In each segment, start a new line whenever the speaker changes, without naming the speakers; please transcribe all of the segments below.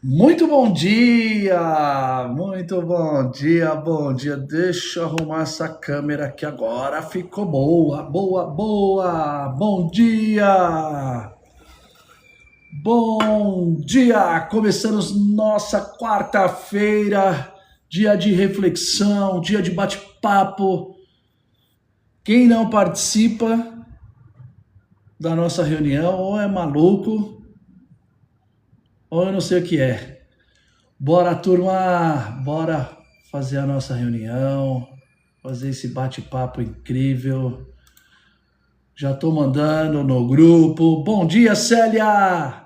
Muito bom dia! Muito bom dia, bom dia. Deixa eu arrumar essa câmera aqui agora. Ficou boa, boa, boa. Bom dia! Bom dia! Começamos nossa quarta-feira, dia de reflexão, dia de bate-papo. Quem não participa da nossa reunião ou é maluco ou eu não sei o que é. Bora, turma! Bora fazer a nossa reunião, fazer esse bate-papo incrível. Já tô mandando no grupo. Bom dia, Célia!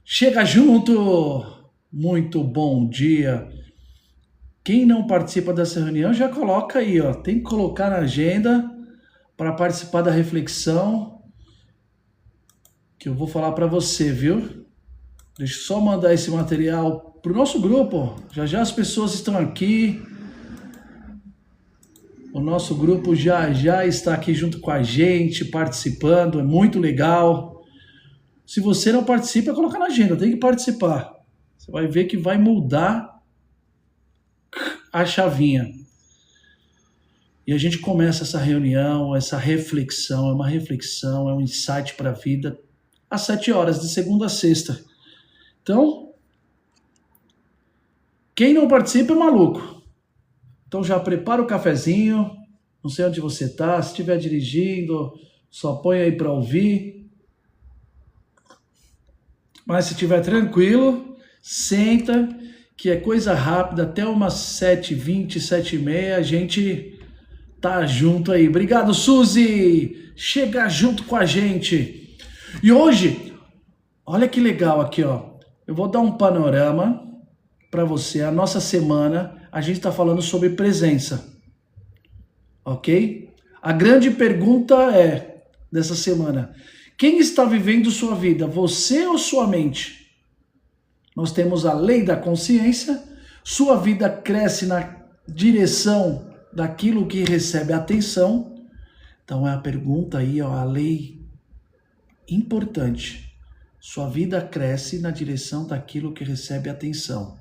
Chega junto! Muito bom dia. Quem não participa dessa reunião já coloca aí, ó. Tem que colocar na agenda para participar da reflexão que eu vou falar para você, viu? Deixa eu só mandar esse material pro nosso grupo. Já já as pessoas estão aqui. O nosso grupo já já está aqui junto com a gente, participando. É muito legal. Se você não participa, coloca na agenda. Tem que participar. Você vai ver que vai mudar a chavinha. E a gente começa essa reunião, essa reflexão. É uma reflexão, é um insight para a vida. Às 7 horas, de segunda a sexta. Então, quem não participa é maluco. Então já prepara o cafezinho, não sei onde você está, se estiver dirigindo, só põe aí para ouvir. Mas se estiver tranquilo, senta, que é coisa rápida, até umas 7h20, 7h30, a gente tá junto aí. Obrigado, Suzy! Chega junto com a gente. E hoje, olha que legal aqui, ó. Eu vou dar um panorama para você. A nossa semana, a gente está falando sobre presença, ok? A grande pergunta é, dessa semana, quem está vivendo sua vida, você ou sua mente? Nós temos a lei da consciência, sua vida cresce na direção daquilo que recebe atenção. Então é a pergunta aí, ó, a lei importante. Sua vida cresce na direção daquilo que recebe atenção.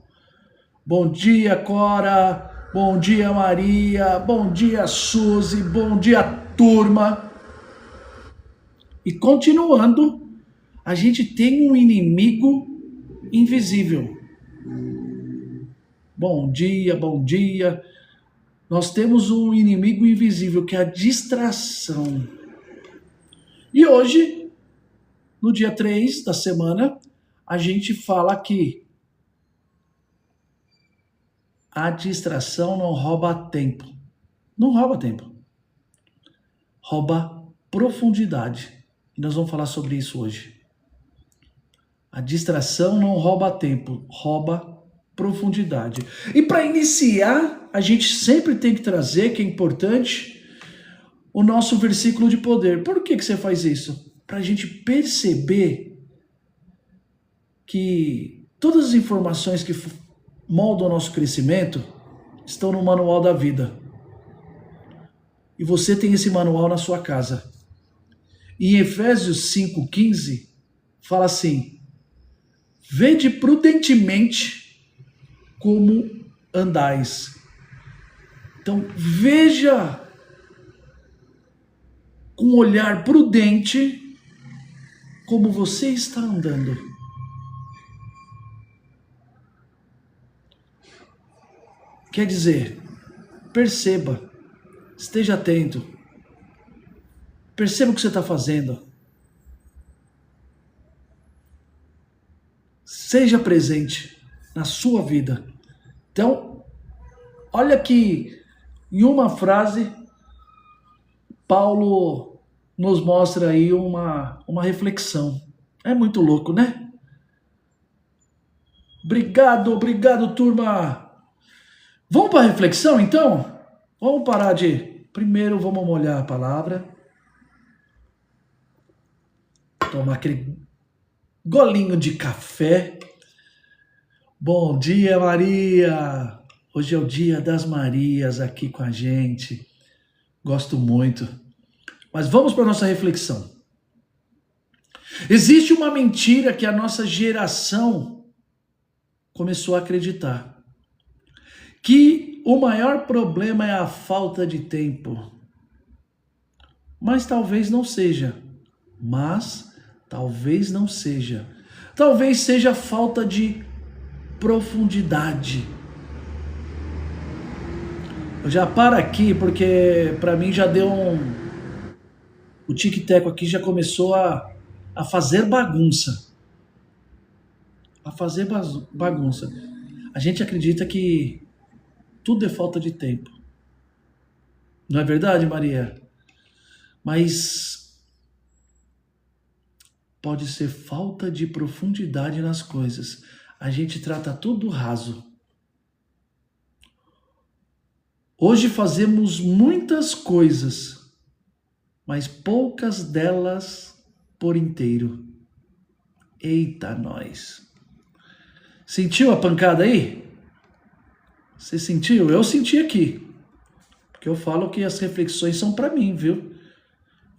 Bom dia, Cora. Bom dia, Maria. Bom dia, Suzy. Bom dia, turma. E continuando, a gente tem um inimigo invisível. Bom dia, bom dia. Nós temos um inimigo invisível que é a distração. E hoje, no dia 3 da semana, a gente fala que a distração não rouba tempo. Não rouba tempo. Rouba profundidade. E nós vamos falar sobre isso hoje. A distração não rouba tempo, rouba profundidade. E para iniciar, a gente sempre tem que trazer, que é importante, o nosso versículo de poder. Por que você faz isso? Para a gente perceber que todas as informações que moldam o nosso crescimento estão no manual da vida. E você tem esse manual na sua casa. E em Efésios 5,15 fala assim: vede prudentemente como andais. Então veja com um olhar prudente como você está andando. Quer dizer, perceba, esteja atento, perceba o que você está fazendo, seja presente na sua vida. Então, olha que em uma frase, Paulo nos mostra aí uma reflexão. É muito louco, né? Obrigado, turma! Vamos para a reflexão, então? Vamos parar de... Primeiro, vamos molhar a palavra. Tomar aquele golinho de café. Bom dia, Maria! Hoje é o dia das Marias aqui com a gente. Gosto muito. Mas vamos para a nossa reflexão. Existe uma mentira que a nossa geração começou a acreditar que o maior problema é a falta de tempo. Mas talvez não seja. Talvez seja falta de profundidade. Eu já paro aqui porque para mim já deu o tic-tac aqui já começou a fazer bagunça. Bagunça. A gente acredita que tudo é falta de tempo. Não é verdade, Maria? Mas pode ser falta de profundidade nas coisas. A gente trata tudo raso. Hoje fazemos muitas coisas, mas poucas delas por inteiro. Eita, nós. Sentiu a pancada aí? Você sentiu? Eu senti aqui. Porque eu falo que as reflexões são para mim, viu?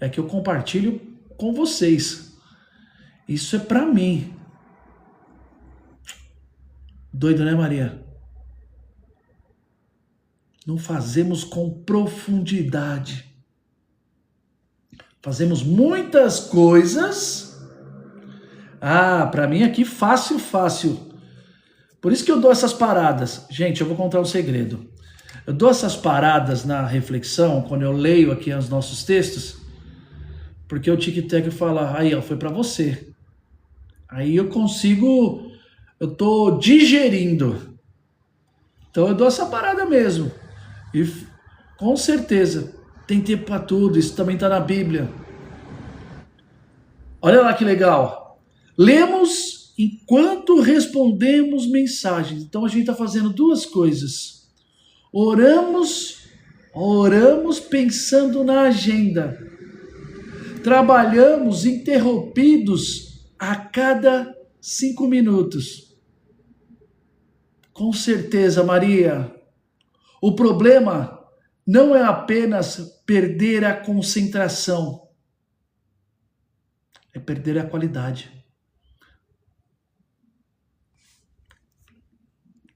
É que eu compartilho com vocês. Isso é para mim. Doido, né, Maria? Não fazemos com profundidade. Fazemos muitas coisas. Para mim aqui fácil. Por isso que eu dou essas paradas. Gente, eu vou contar um segredo. Eu dou essas paradas na reflexão, quando eu leio aqui os nossos textos, porque o tic-tac fala, aí ó, foi para você. Aí eu tô digerindo. Então eu dou essa parada mesmo. E com certeza, tem tempo para tudo, isso também está na Bíblia. Olha lá que legal. Lemos enquanto respondemos mensagens. Então a gente está fazendo duas coisas. Oramos pensando na agenda. Trabalhamos interrompidos a cada 5 minutos. Com certeza, Maria. O problema não é apenas perder a concentração. É perder a qualidade.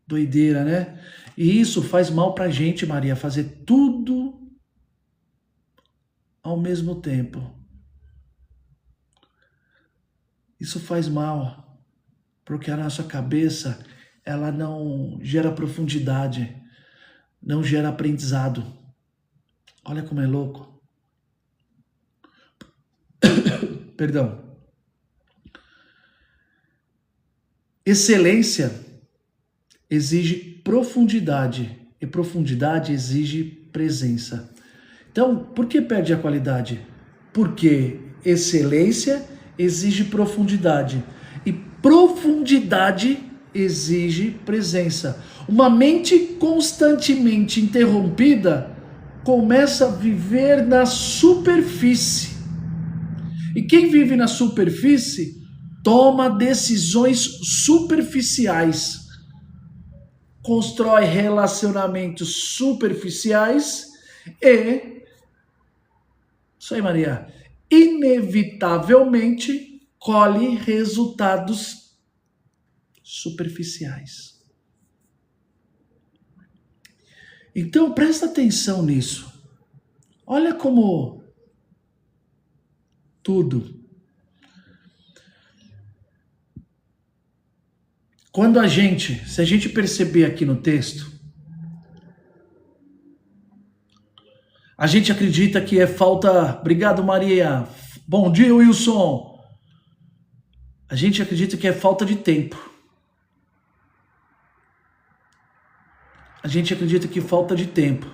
Doideira, né? E isso faz mal pra gente, Maria, fazer tudo ao mesmo tempo. Isso faz mal, porque a nossa cabeça, ela não gera profundidade, não gera aprendizado. Olha como é louco. Perdão. Excelência exige profundidade e profundidade exige presença. Então, por que perde a qualidade? Porque excelência exige profundidade e profundidade exige presença. Uma mente constantemente interrompida começa a viver na superfície. E quem vive na superfície toma decisões superficiais, constrói relacionamentos superficiais e, isso aí, Maria, inevitavelmente colhe resultados superficiais. Então, presta atenção nisso. Olha como tudo. Se a gente perceber aqui no texto, a gente acredita que é falta... Obrigado, Maria. Bom dia, Wilson. A gente acredita que é falta de tempo. A gente acredita que falta de tempo.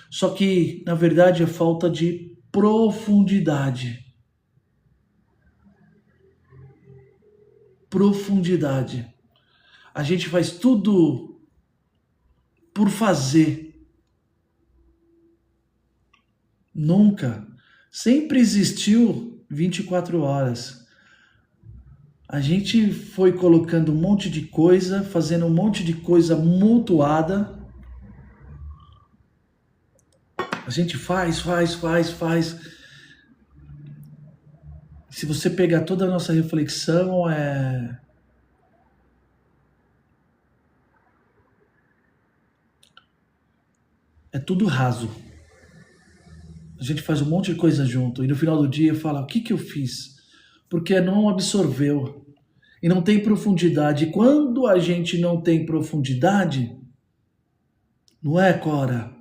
Só que, na verdade, é falta de profundidade. Profundidade. A gente faz tudo por fazer. Nunca. Sempre existiu 24 horas. A gente foi colocando um monte de coisa, fazendo um monte de coisa mutuada. A gente faz. Se você pegar toda a nossa reflexão, é tudo raso. A gente faz um monte de coisa junto e no final do dia fala, o que que eu fiz? Porque não absorveu e não tem profundidade. E quando a gente não tem profundidade, não é, Cora?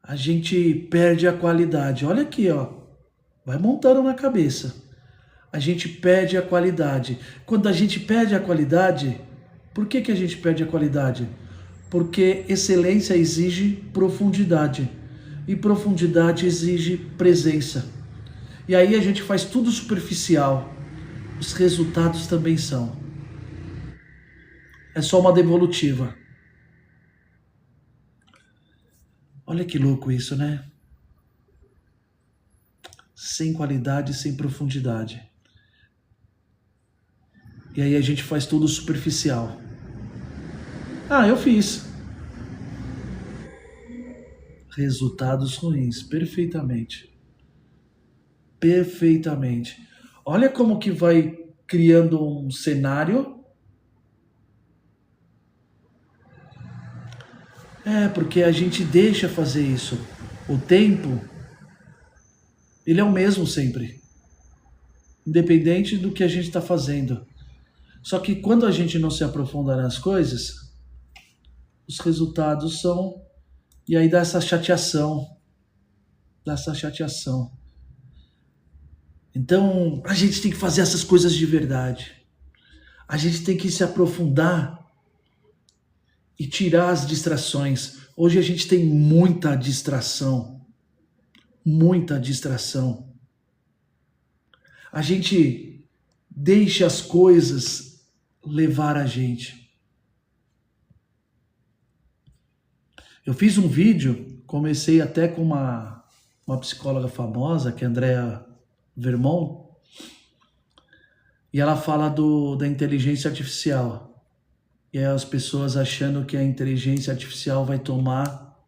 A gente perde a qualidade. Olha aqui, ó. Vai montando na cabeça. A gente perde a qualidade. Quando a gente perde a qualidade, por que que a gente perde a qualidade? Porque excelência exige profundidade. E profundidade exige presença. E aí a gente faz tudo superficial. Os resultados também são. É só uma devolutiva. Olha que louco isso, né? Sem qualidade, sem profundidade. E aí a gente faz tudo superficial. Ah, eu fiz. Resultados ruins, perfeitamente. Perfeitamente. Olha como que vai criando um cenário. É, porque a gente deixa fazer isso. O tempo, ele é o mesmo sempre. Independente do que a gente está fazendo. Só que quando a gente não se aprofunda nas coisas, os resultados são. E aí dá essa chateação. Dá essa chateação. Então, a gente tem que fazer essas coisas de verdade. A gente tem que se aprofundar e tirar as distrações. Hoje a gente tem muita distração. Muita distração. A gente deixa as coisas levar a gente. Eu fiz um vídeo, comecei até com uma psicóloga famosa, que é a Andrea Vermont, e ela fala da inteligência artificial. E aí as pessoas achando que a inteligência artificial vai tomar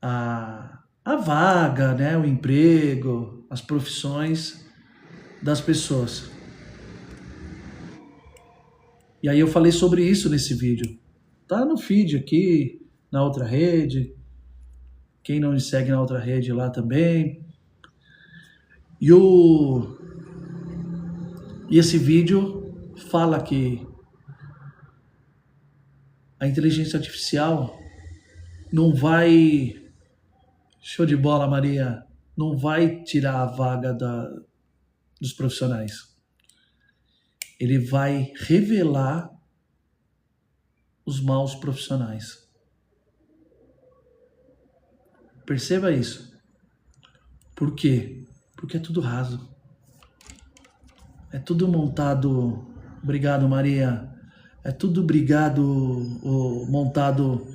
a vaga, né, o emprego, as profissões das pessoas. E aí eu falei sobre isso nesse vídeo. Tá no feed aqui, na outra rede. Quem não me segue na outra rede lá também. E esse vídeo fala que a inteligência artificial não vai... Show de bola, Maria. Não vai tirar a vaga dos profissionais. Ele vai revelar os maus profissionais. Perceba isso. Por quê? Porque é tudo raso. É tudo montado... Obrigado, Maria. É tudo montado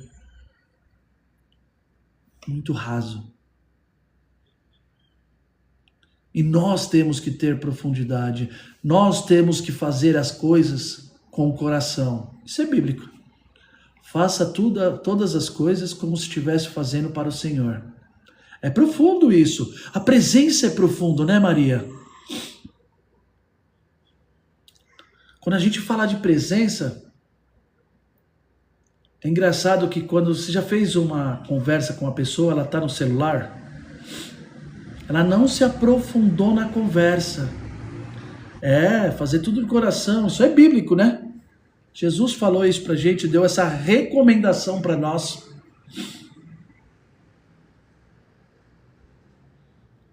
muito raso. E nós temos que ter profundidade. Nós temos que fazer as coisas com o coração. Isso é bíblico. Faça todas as coisas como se estivesse fazendo para o Senhor. É profundo isso. A presença é profundo, né, Maria? Quando a gente fala de presença, é engraçado que quando você já fez uma conversa com uma pessoa, ela está no celular, ela não se aprofundou na conversa. Fazer tudo de coração, isso é bíblico, né? Jesus falou isso pra gente, deu essa recomendação para nós.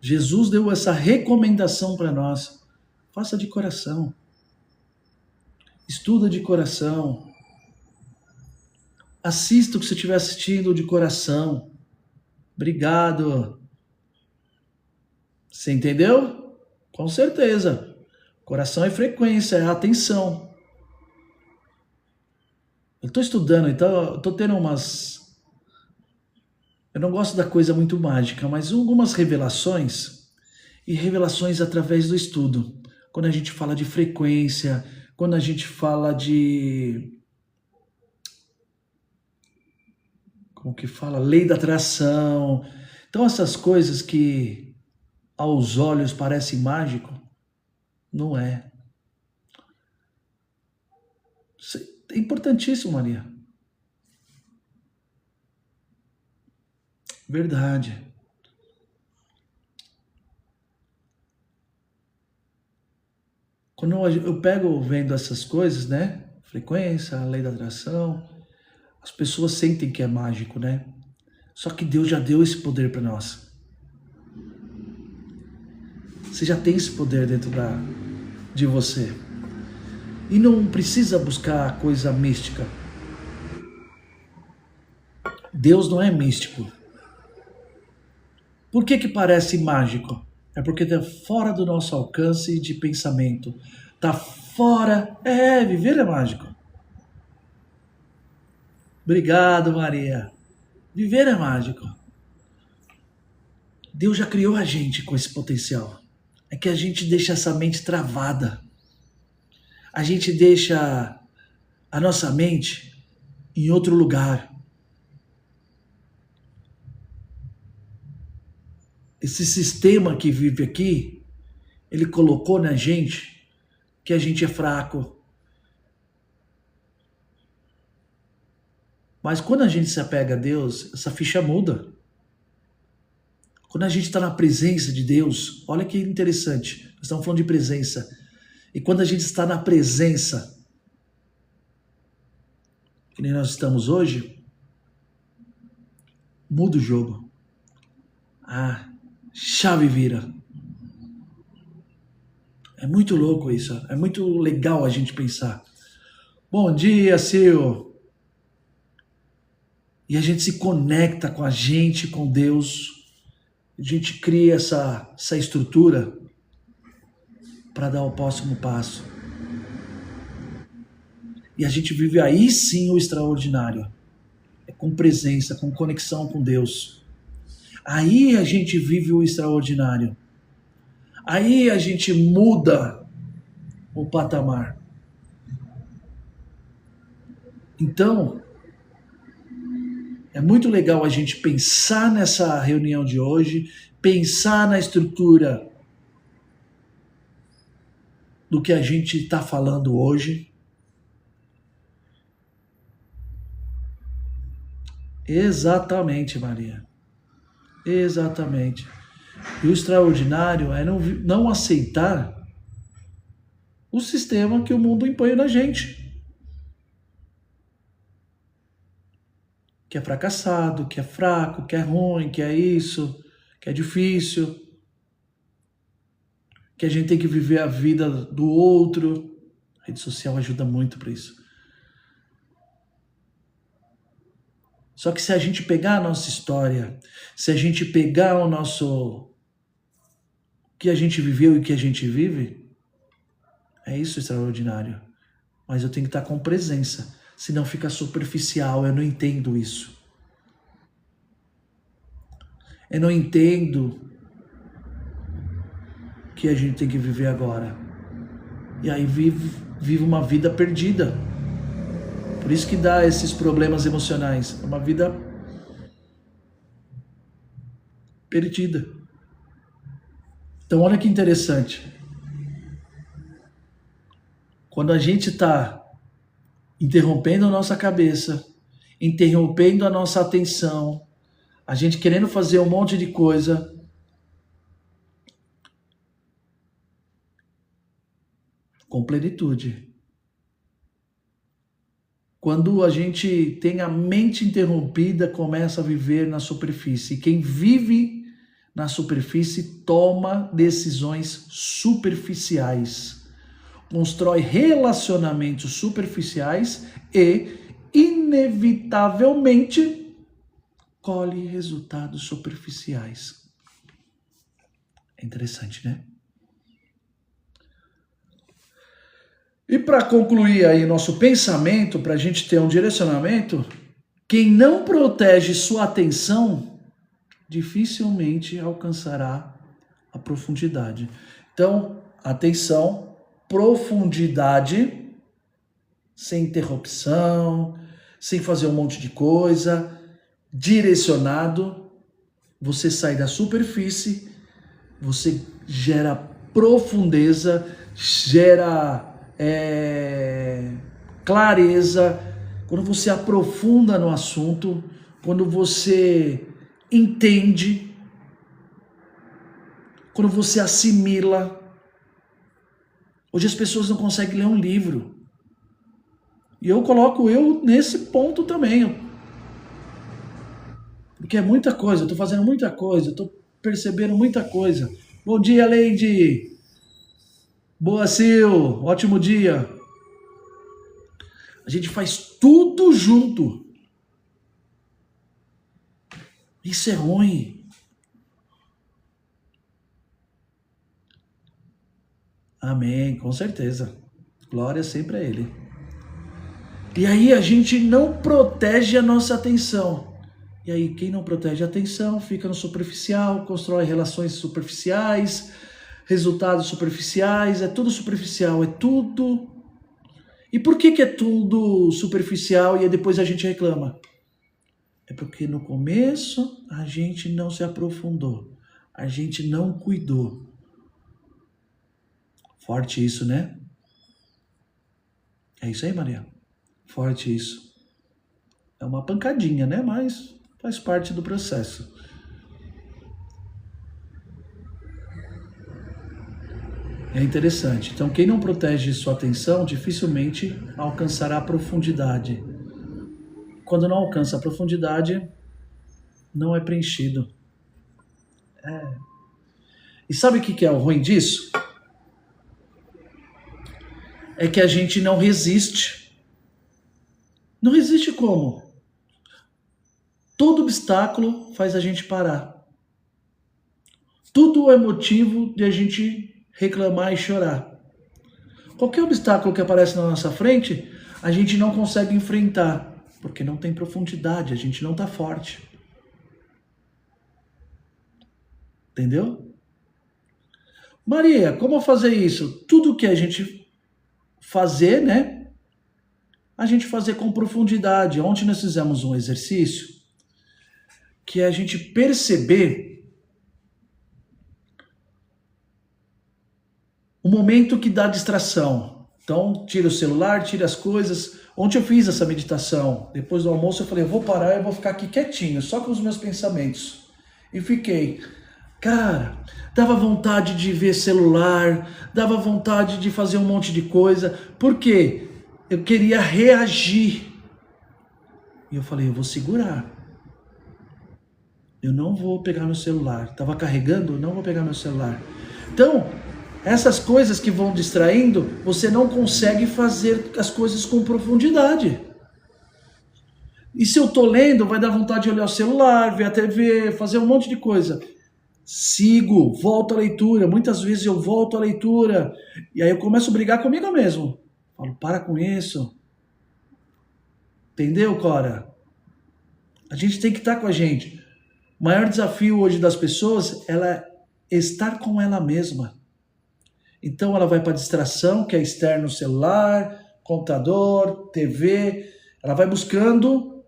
Jesus deu essa recomendação para nós. Faça de coração. Estuda de coração. Assista o que você estiver assistindo de coração. Obrigado. Você entendeu? Com certeza. Coração é frequência, é atenção. Eu estou estudando, então eu estou tendo umas... Eu não gosto da coisa muito mágica, mas algumas revelações, e revelações através do estudo. Quando a gente fala de frequência, quando a gente fala de... Como que fala? Lei da atração. Então essas coisas que aos olhos parece mágico, não é. É importantíssimo, Maria. Verdade. Quando eu pego vendo essas coisas, né? Frequência, a lei da atração, as pessoas sentem que é mágico, né? Só que Deus já deu esse poder para nós. Você já tem esse poder dentro de você. E não precisa buscar coisa mística. Deus não é místico. Por que parece mágico? É porque está fora do nosso alcance de pensamento. Está fora. Viver é mágico. Obrigado, Maria. Viver é mágico. Deus já criou a gente com esse potencial. É que a gente deixa essa mente travada. A gente deixa a nossa mente em outro lugar. Esse sistema que vive aqui, ele colocou na gente que a gente é fraco. Mas quando a gente se apega a Deus, essa ficha muda. Quando a gente está na presença de Deus, olha que interessante, nós estamos falando de presença. E quando a gente está na presença, que nem nós estamos hoje, muda o jogo. Chave vira. É muito louco isso, é muito legal a gente pensar. Bom dia, Sil. E a gente se conecta com a gente, com Deus. A gente cria essa estrutura para dar o próximo passo. E a gente vive aí sim o extraordinário. É com presença, com conexão com Deus. Aí a gente vive o extraordinário. Aí a gente muda o patamar. Então, é muito legal a gente pensar nessa reunião de hoje, pensar na estrutura do que a gente está falando hoje. Exatamente, Maria. Exatamente. E o extraordinário é não aceitar o sistema que o mundo impõe na gente. Que é fracassado, que é fraco, que é ruim, que é isso, que é difícil, que a gente tem que viver a vida do outro. A rede social ajuda muito para isso. Só que se a gente pegar a nossa história, se a gente pegar o que a gente viveu e o que a gente vive, é isso extraordinário. Mas eu tenho que estar com presença, senão fica superficial, eu não entendo isso. Eu não entendo que a gente tem que viver agora. E aí vive uma vida perdida. Por isso que dá esses problemas emocionais. É uma vida perdida. Então olha que interessante. Quando a gente está interrompendo a nossa cabeça, interrompendo a nossa atenção, a gente querendo fazer um monte de coisa, com plenitude. Quando a gente tem a mente interrompida, começa a viver na superfície. E quem vive na superfície toma decisões superficiais, constrói relacionamentos superficiais e, inevitavelmente, colhe resultados superficiais. É interessante, né? E para concluir aí nosso pensamento, para a gente ter um direcionamento, quem não protege sua atenção dificilmente alcançará a profundidade. Então, atenção, profundidade, sem interrupção, sem fazer um monte de coisa, direcionado, você sai da superfície você gera profundeza, gera clareza, quando você aprofunda no assunto, quando você entende, quando você assimila. Hoje as pessoas não conseguem ler um livro. E eu coloco eu nesse ponto também. Porque é muita coisa, eu tô fazendo muita coisa, eu tô percebendo muita coisa. Bom dia, Leide! Boa, Sil! Ótimo dia! A gente faz tudo junto. Isso é ruim. Amém, com certeza. Glória sempre a Ele. E aí a gente não protege a nossa atenção. E aí quem não protege a atenção fica no superficial, constrói relações superficiais, resultados superficiais, é tudo superficial, é tudo. E por que é tudo superficial e depois a gente reclama? É porque no começo a gente não se aprofundou, a gente não cuidou. Forte isso, né? É isso aí, Maria. Forte isso. É uma pancadinha, né? Mas faz parte do processo. É interessante. Então, quem não protege sua atenção dificilmente alcançará a profundidade. Quando não alcança a profundidade, não é preenchido. E sabe o que é o ruim disso? É que a gente não resiste. Não resiste como? Todo obstáculo faz a gente parar. Tudo é motivo de a gente reclamar e chorar. Qualquer obstáculo que aparece na nossa frente, a gente não consegue enfrentar, porque não tem profundidade, a gente não está forte. Entendeu? Maria, como fazer isso? Tudo que a gente fazer, né? A gente fazer com profundidade. Ontem nós fizemos um exercício que é a gente perceber o momento que dá distração. Então, tira o celular, tira as coisas. Ontem eu fiz essa meditação. Depois do almoço eu falei, eu vou parar, eu vou ficar aqui quietinho, só com os meus pensamentos. E fiquei. Cara, dava vontade de ver celular, dava vontade de fazer um monte de coisa. Por quê? Eu queria reagir. E eu falei, eu vou segurar. Eu não vou pegar meu celular. Estava carregando, não vou pegar meu celular. Então, essas coisas que vão distraindo, você não consegue fazer as coisas com profundidade. E se eu tô lendo, vai dar vontade de olhar o celular, ver a TV, fazer um monte de coisa. Sigo, volto à leitura. Muitas vezes eu volto à leitura. E aí eu começo a brigar comigo mesmo. Falo, para com isso. Entendeu, Cora? A gente tem que estar com a gente. O maior desafio hoje das pessoas é estar com ela mesma. Então ela vai para a distração, que é externo, celular, computador, TV. Ela vai buscando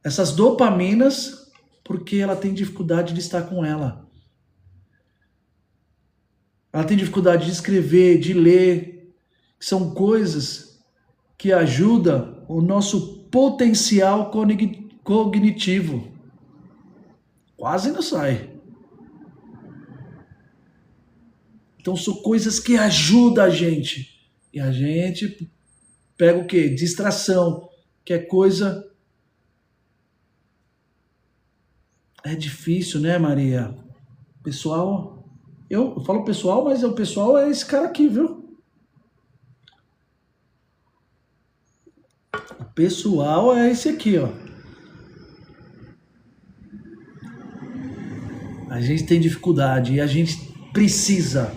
essas dopaminas porque ela tem dificuldade de estar com ela. Ela tem dificuldade de escrever, de ler. São coisas que ajudam o nosso potencial cognitivo. Quase não sai. Então são coisas que ajudam a gente. E a gente pega o quê? Distração, que é coisa... É difícil, né, Maria? Pessoal, eu falo pessoal, mas o pessoal é esse cara aqui, viu? O pessoal é esse aqui, ó. A gente tem dificuldade e a gente precisa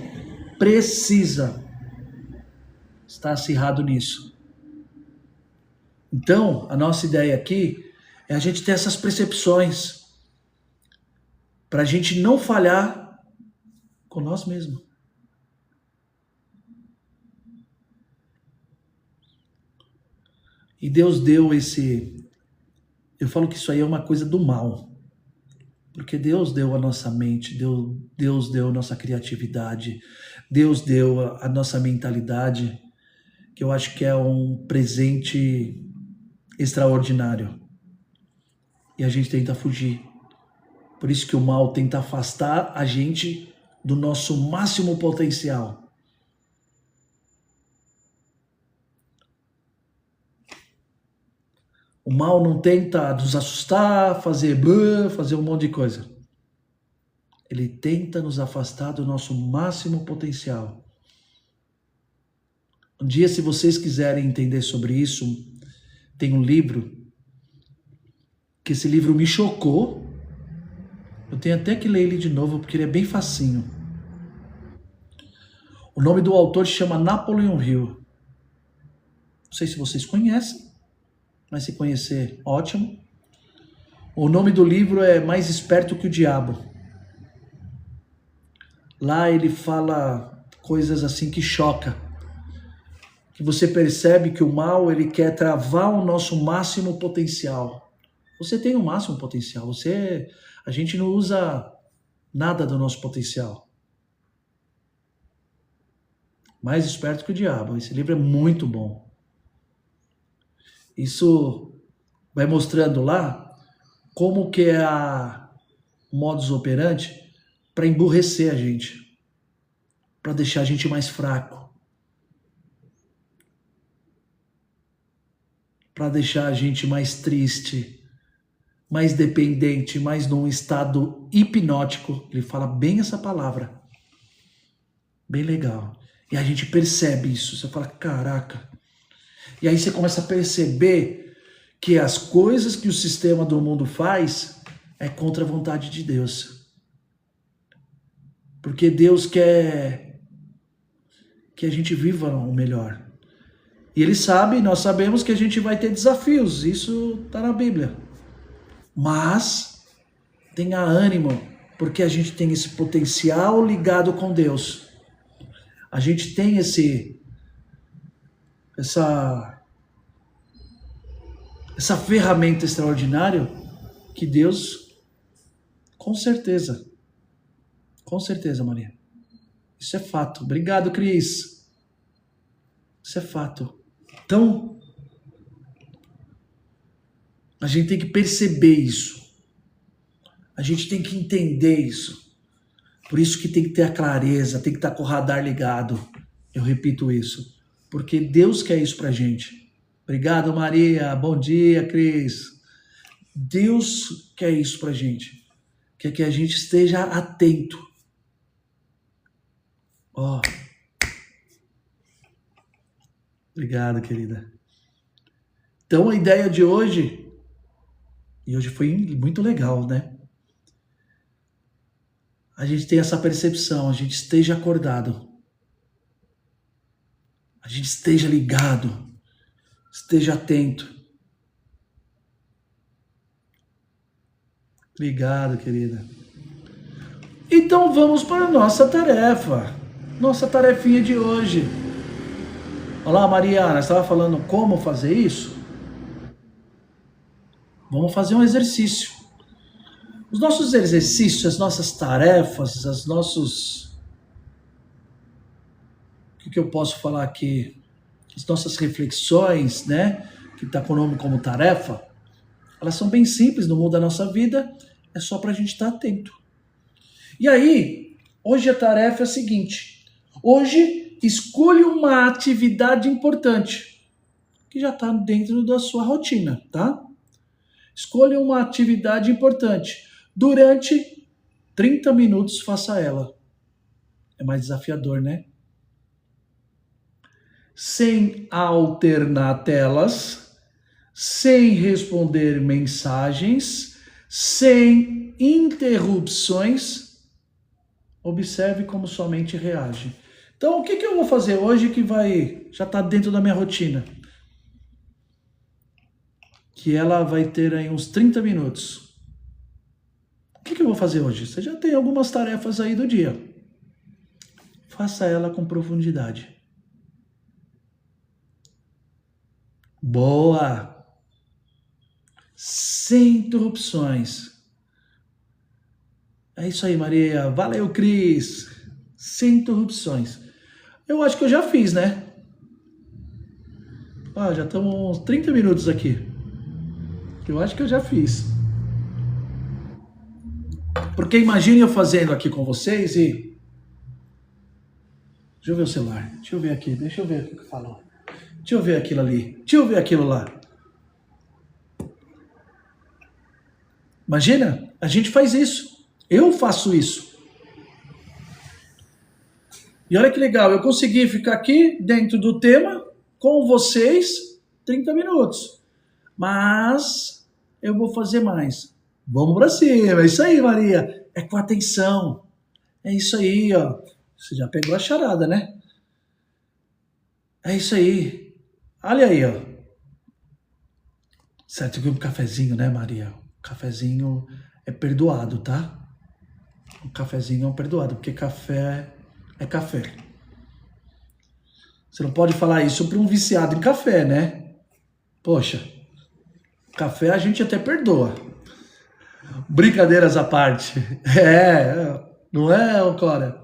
estar acirrado nisso. Então, a nossa ideia aqui é a gente ter essas percepções para a gente não falhar com nós mesmos. E Deus deu esse... Eu falo que isso aí é uma coisa do mal. Porque Deus deu a nossa mente, Deus deu a nossa criatividade, Deus deu a nossa mentalidade, que eu acho que é um presente extraordinário. E a gente tenta fugir. Por isso que o mal tenta afastar a gente do nosso máximo potencial. O mal não tenta nos assustar, fazer um monte de coisa. Ele tenta nos afastar do nosso máximo potencial. Um dia, se vocês quiserem entender sobre isso, tem um livro, que esse livro me chocou. Eu tenho até que ler ele de novo, porque ele é bem facinho. O nome do autor se chama Napoleon Hill. Não sei se vocês conhecem, mas se conhecer, ótimo. O nome do livro é Mais Esperto que o Diabo. Lá ele fala coisas assim que chocam. Que você percebe que o mal, ele quer travar o nosso máximo potencial. Você tem o máximo potencial. A gente não usa nada do nosso potencial. Mais Esperto que o Diabo. Esse livro é muito bom. Isso vai mostrando lá como que é a modus operandi para emburrecer a gente, para deixar a gente mais fraco, para deixar a gente mais triste, mais dependente, mais num estado hipnótico. Ele fala bem essa palavra. Bem legal. E a gente percebe isso. Você fala, caraca. E aí você começa a perceber que as coisas que o sistema do mundo faz é contra a vontade de Deus. Porque Deus quer que a gente viva o melhor. E Ele sabe, nós sabemos que a gente vai ter desafios. Isso está na Bíblia. Mas tenha ânimo, porque a gente tem esse potencial ligado com Deus. A gente tem essa ferramenta extraordinária que Deus, com certeza, Maria. Isso é fato. Obrigado, Cris. Isso é fato. Então, a gente tem que perceber isso. A gente tem que entender isso. Por isso que tem que ter a clareza, tem que estar com o radar ligado. Eu repito isso. Porque Deus quer isso pra gente. Obrigado, Maria. Bom dia, Cris. Deus quer isso pra gente. Quer que a gente esteja atento. Ó. Obrigado, querida. Então, a ideia de hoje, e hoje foi muito legal, né? A gente tem essa percepção, a gente esteja acordado. A gente esteja ligado. Esteja atento. Obrigado, querida. Então vamos para a nossa tarefa. Nossa tarefinha de hoje. Olá, Mariana, estava falando como fazer isso? Vamos fazer um exercício. Os nossos exercícios, as nossas tarefas, os nossos... O que eu posso falar aqui? As nossas reflexões, né? Que está com o nome como tarefa. Elas são bem simples, no mundo da nossa vida. É só para a gente estar atento. E aí, hoje a tarefa é a seguinte. Hoje, escolha uma atividade importante. Que já está dentro da sua rotina, tá? Escolha uma atividade importante. Durante 30 minutos, faça ela. É mais desafiador, né? Sem alternar telas, sem responder mensagens, sem interrupções. Observe como sua mente reage. Então, o que eu vou fazer hoje que já está dentro da minha rotina? Que ela vai ter aí uns 30 minutos. O que eu vou fazer hoje? Você já tem algumas tarefas aí do dia. Faça ela com profundidade. Boa! Sem interrupções. É isso aí, Maria. Valeu, Cris. Sem interrupções. Eu acho que eu já fiz, né? Ah, já estamos uns 30 minutos aqui. Eu acho que eu já fiz. Porque imagine eu fazendo aqui com vocês e... Deixa eu ver o celular. Deixa eu ver aqui. Deixa eu ver o que falou. Deixa eu ver aquilo ali. Deixa eu ver aquilo lá. Imagina, a gente faz isso. Eu faço isso. E olha que legal, eu consegui ficar aqui dentro do tema com vocês 30 minutos. Mas eu vou fazer mais. Vamos pra cima. É isso aí, Maria. É com atenção. É isso aí, ó. Você já pegou a charada, né? É isso aí. Olha aí, ó. Certo que um cafezinho, né, Maria? O cafezinho é perdoado, tá? O cafezinho é perdoado, porque café é café. Você não pode falar isso para um viciado em café, né? Poxa, café a gente até perdoa. Brincadeiras à parte. Não é, Cora?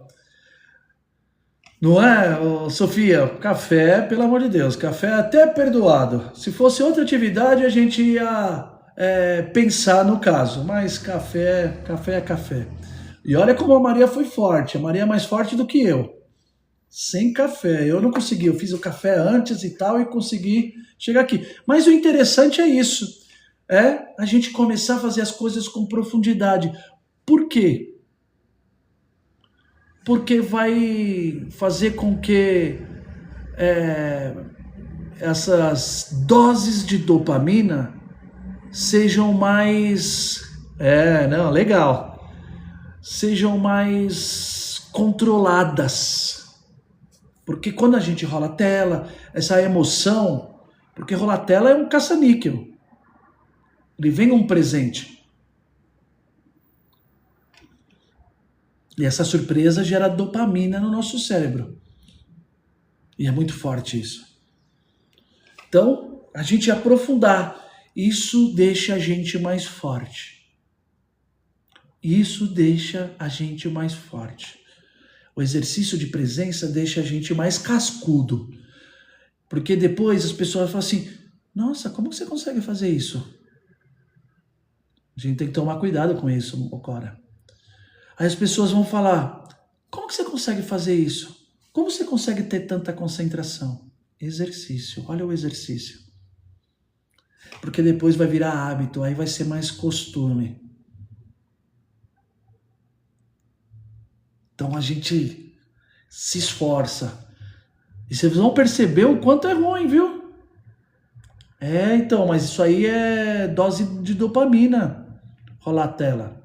Não é, Sofia? Café, pelo amor de Deus, café é até perdoado. Se fosse outra atividade, a gente ia pensar no caso, mas café é café. E olha como a Maria foi forte, a Maria é mais forte do que eu. Sem café, eu não consegui, eu fiz o café antes e tal e consegui chegar aqui. Mas o interessante é isso, é a gente começar a fazer as coisas com profundidade. Por quê? Porque vai fazer com que essas doses de dopamina sejam mais. Não, legal. Sejam mais controladas. Porque quando a gente rola a tela, essa emoção. Porque rolar a tela é um caça-níquel. Ele vem um presente. E essa surpresa gera dopamina no nosso cérebro. E é muito forte isso. Então, a gente aprofundar, isso deixa a gente mais forte. Isso deixa a gente mais forte. O exercício de presença deixa a gente mais cascudo. Porque depois as pessoas falam assim, nossa, como que você consegue fazer isso? A gente tem que tomar cuidado com isso, Cora. Aí as pessoas vão falar, como que você consegue fazer isso? Como você consegue ter tanta concentração? Exercício, olha o exercício. Porque depois vai virar hábito, aí vai ser mais costume. Então a gente se esforça. E vocês vão perceber o quanto é ruim, viu? Então, mas isso aí é dose de dopamina, rolar a tela.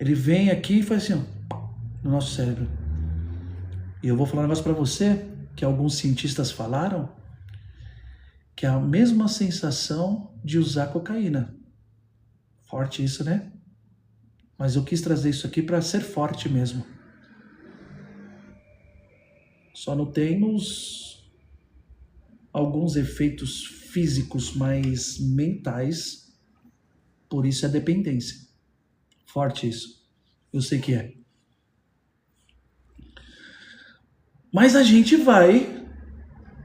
Ele vem aqui e faz assim, ó, no nosso cérebro. E eu vou falar um negócio pra você, que alguns cientistas falaram, que é a mesma sensação de usar cocaína. Forte isso, né? Mas eu quis trazer isso aqui para ser forte mesmo. Só não temos alguns efeitos físicos mais mentais, por isso é dependência. Forte isso. Eu sei que é. Mas a gente vai.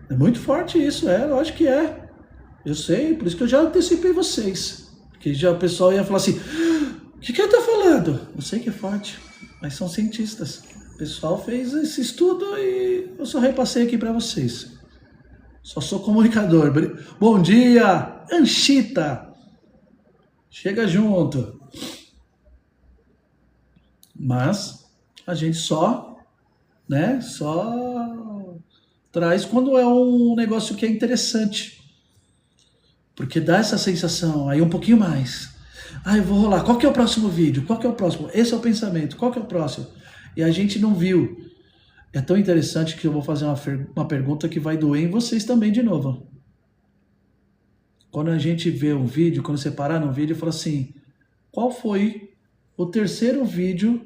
É muito forte isso, lógico que é. Eu sei, por isso que eu já antecipei vocês. Porque já o pessoal ia falar assim, o que ele tá falando? Eu sei que é forte, mas são cientistas. O pessoal fez esse estudo e eu só repassei aqui para vocês. Só sou comunicador. Bom dia, Anchita. Chega junto. Mas a gente só traz quando é um negócio que é interessante. Porque dá essa sensação, aí um pouquinho mais. Eu vou rolar. Qual que é o próximo vídeo? Qual que é o próximo? Esse é o pensamento. Qual que é o próximo? E a gente não viu. É tão interessante que eu vou fazer uma pergunta que vai doer em vocês também de novo. Quando a gente vê um vídeo, quando você parar no vídeo, fala assim, qual foi o terceiro vídeo,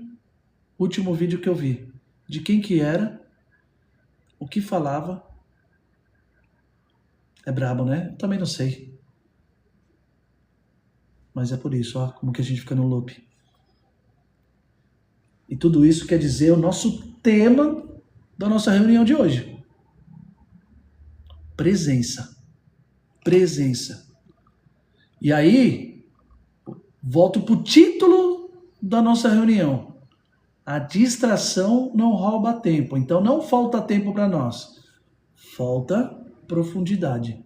último vídeo que eu vi? De quem que era? O que falava? É brabo, né? Eu também não sei. Mas é por isso, ó, como que a gente fica no loop. E tudo isso quer dizer o nosso tema da nossa reunião de hoje. Presença. Presença. E aí, volto para o título da nossa reunião. A distração não rouba tempo. Então não falta tempo para nós. Falta profundidade.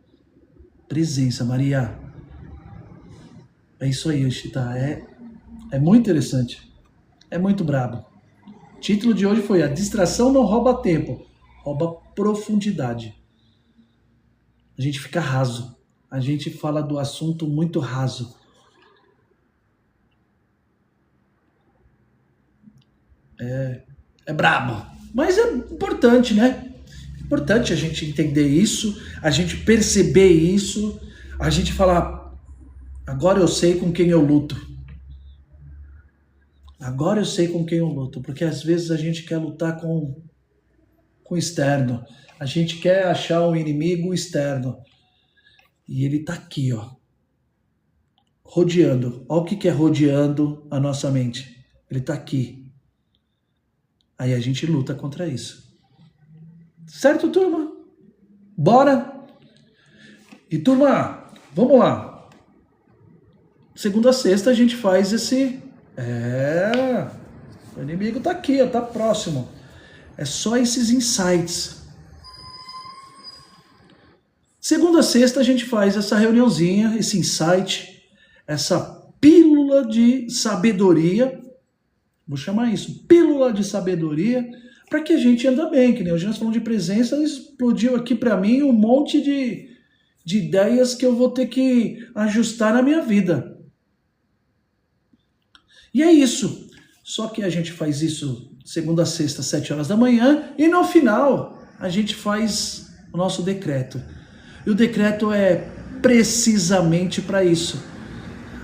Presença, Maria. É isso aí, Yoshita. É muito interessante. É muito brabo. O título de hoje foi: a distração não rouba tempo, rouba profundidade. A gente fica raso. A gente fala do assunto muito raso. É brabo. Mas é importante, né? É importante a gente entender isso, a gente perceber isso, a gente falar: agora eu sei com quem eu luto. Agora eu sei com quem eu luto. Porque às vezes a gente quer lutar com o externo. A gente quer achar um inimigo externo. E ele tá aqui, ó. Rodeando. Olha o que é rodeando a nossa mente. Ele tá aqui. Aí a gente luta contra isso. Certo, turma? Bora? E turma, vamos lá. Segunda a sexta a gente faz esse... o inimigo tá aqui, ó, tá próximo. É só esses insights. Segunda a sexta a gente faz essa reuniãozinha, esse insight, essa pílula de sabedoria. Vou chamar isso, pílula de sabedoria, para que a gente anda bem. Que nem hoje nós falamos de presença, explodiu aqui para mim um monte de ideias que eu vou ter que ajustar na minha vida. E é isso. Só que a gente faz isso segunda a sexta, 7 horas da manhã, e no final a gente faz o nosso decreto. E o decreto é precisamente para isso.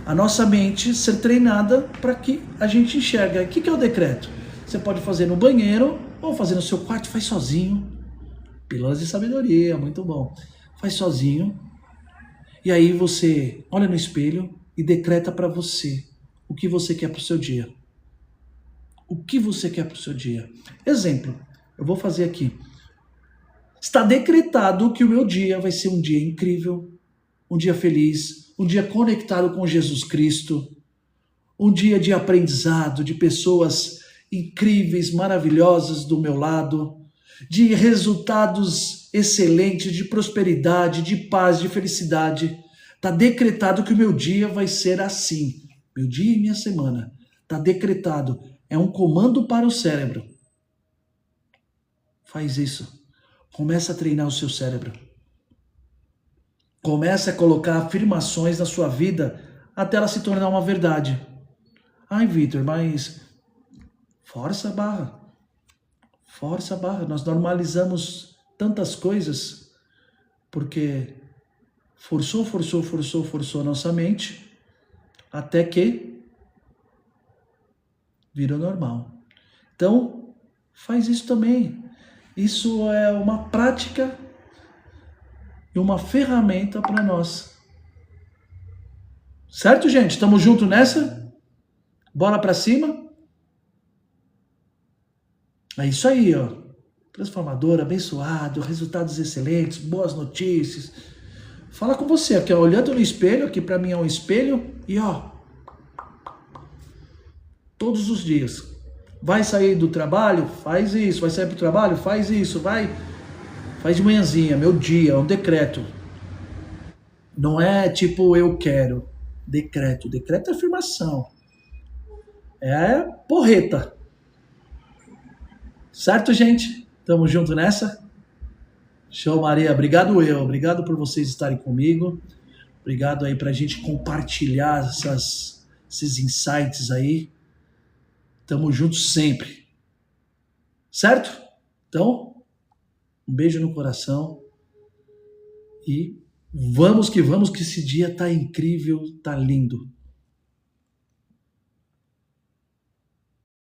A nossa mente ser treinada para que a gente enxerga. O que é o decreto? Você pode fazer no banheiro ou fazer no seu quarto, faz sozinho. Pílulas de sabedoria, muito bom. Faz sozinho. E aí você olha no espelho e decreta para você o que você quer para o seu dia. O que você quer para o seu dia. Exemplo, eu vou fazer aqui. Está decretado que o meu dia vai ser um dia incrível, um dia feliz, um dia conectado com Jesus Cristo, um dia de aprendizado, de pessoas incríveis, maravilhosas do meu lado, de resultados excelentes, de prosperidade, de paz, de felicidade. Está decretado que o meu dia vai ser assim. Meu dia e minha semana. Está decretado. É um comando para o cérebro. Faz isso. Começa a treinar o seu cérebro. Começa a colocar afirmações na sua vida até ela se tornar uma verdade. Ai, Vitor, mas força a barra. Força a barra. Nós normalizamos tantas coisas porque forçou a nossa mente até que virou normal. Então, faz isso também. Isso é uma prática e uma ferramenta para nós. Certo, gente? Estamos juntos nessa? Bora para cima? É isso aí, ó. Transformador, abençoado, resultados excelentes, boas notícias. Fala com você aqui, ó, olhando no espelho, aqui para mim é um espelho, e ó, todos os dias. Vai sair do trabalho? Faz isso. Vai sair pro trabalho? Faz isso. Faz de manhãzinha, meu dia, é um decreto. Não é tipo eu quero. Decreto. Decreto é afirmação. É porreta. Certo, gente? Tamo junto nessa? Show, Maria. Obrigado Obrigado por vocês estarem comigo. Obrigado aí pra gente compartilhar esses insights aí. Tamo junto sempre. Certo? Então, um beijo no coração. E vamos que esse dia tá incrível, tá lindo.